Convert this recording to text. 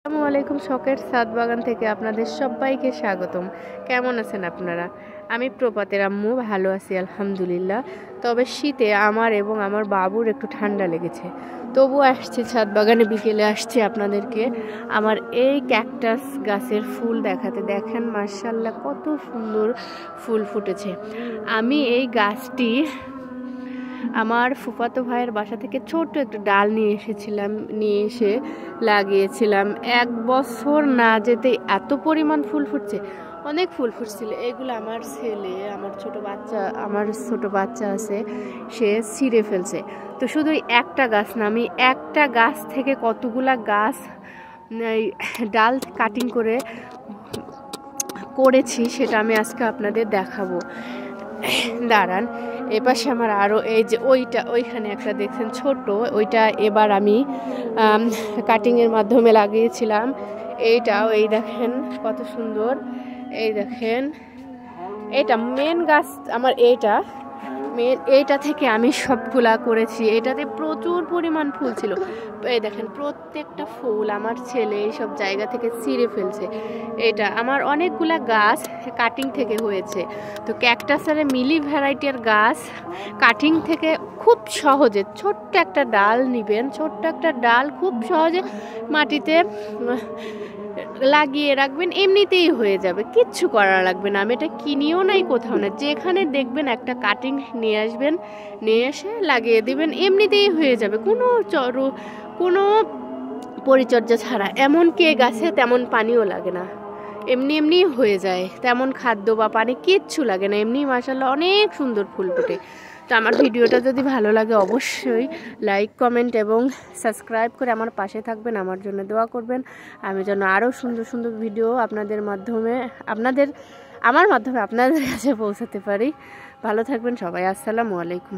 আসসালামু আলাইকুম। শখের ছাদ বাগান থেকে আপনাদের সবাইকে স্বাগতম। কেমন আছেন আপনারা? আমি প্রপাতের আম্মু ভালো আছি আলহামদুলিল্লাহ। তবে শীতে আমার এবং আমার বাবুর একটু ঠান্ডা লেগেছে, তবু আসছি ছাদ বাগানে, বিকেলে আসছি আপনাদেরকে আমার এই ক্যাকটাস গাছের ফুল দেখাতে। দেখেন মাশাআল্লাহ কত সুন্দর ফুল ফুটেছে। আমি এই গাছটি আমার ফুফাতো ভাইয়ের বাসা থেকে ছোট্ট একটা ডাল নিয়ে এসে লাগিয়েছিলাম। 1 বছর না যেতে এত পরিমাণ ফুল ফুটছে, অনেক ফুল ফুটছিল। এগুলো আমার ছেলে, আমার ছোট বাচ্চা আছে, সে ছিঁড়ে ফেলছে। তো শুধু একটা গাছ না, আমি একটা গাছ থেকে কতগুলা গাছ ডাল কাটিং করেছি সেটা আমি আজকে আপনাদের দেখাবো। দাঁড়ান, এপাশে আমার আরও এই যে ওইখানে একটা দেখছেন ছোট, ওইটা এবার আমি কাটিংয়ের মাধ্যমে লাগিয়েছিলাম। এইটাও এই দেখেন কত সুন্দর। এই দেখেন এটা মেন গাছ আমার, এইটা থেকে আমি সবগুলা করেছি। এটাতে প্রচুর পরিমাণ ফুল ছিল। এই দেখেন প্রত্যেকটা ফুল আমার ছেলে এইসব জায়গা থেকে ছিঁড়ে ফেলছে। এটা আমার অনেকগুলা গাছ কাটিং থেকে হয়েছে। তো ক্যাকটাসের মিলি ভ্যারাইটির গাছ কাটিং থেকে খুব সহজে ছোট্ট একটা ডাল নেবেন, ছোট্ট একটা ডাল খুব সহজে মাটিতে লাগিয়ে রাখবেন, এমনিতেই হয়ে যাবে, কিচ্ছু করা লাগবে না। আমি এটা কিনিও নাই কোথাও না, যেখানে দেখবেন একটা কাটিং নিয়ে আসবেন, নিয়ে এসে লাগিয়ে দিবেন, এমনিতেই হয়ে যাবে, কোনো পরিচর্যা ছাড়া। এমনকি গাছে তেমন পানিও লাগে না, এমনি হয়ে যায়, তেমন খাদ্য বা পানি কিচ্ছু লাগে না, এমনি মাশাআল্লাহ অনেক সুন্দর ফুল ফোটে। তো আমার ভিডিওটা যদি ভালো লাগে অবশ্যই লাইক, কমেন্ট এবং সাবস্ক্রাইব করে আমার পাশে থাকবেন, আমার জন্য দোয়া করবেন, আমি যেন আরও সুন্দর সুন্দর ভিডিও আমার মাধ্যমে আপনাদের কাছে পৌঁছাতে পারি। ভালো থাকবেন সবাই। আসসালামু আলাইকুম।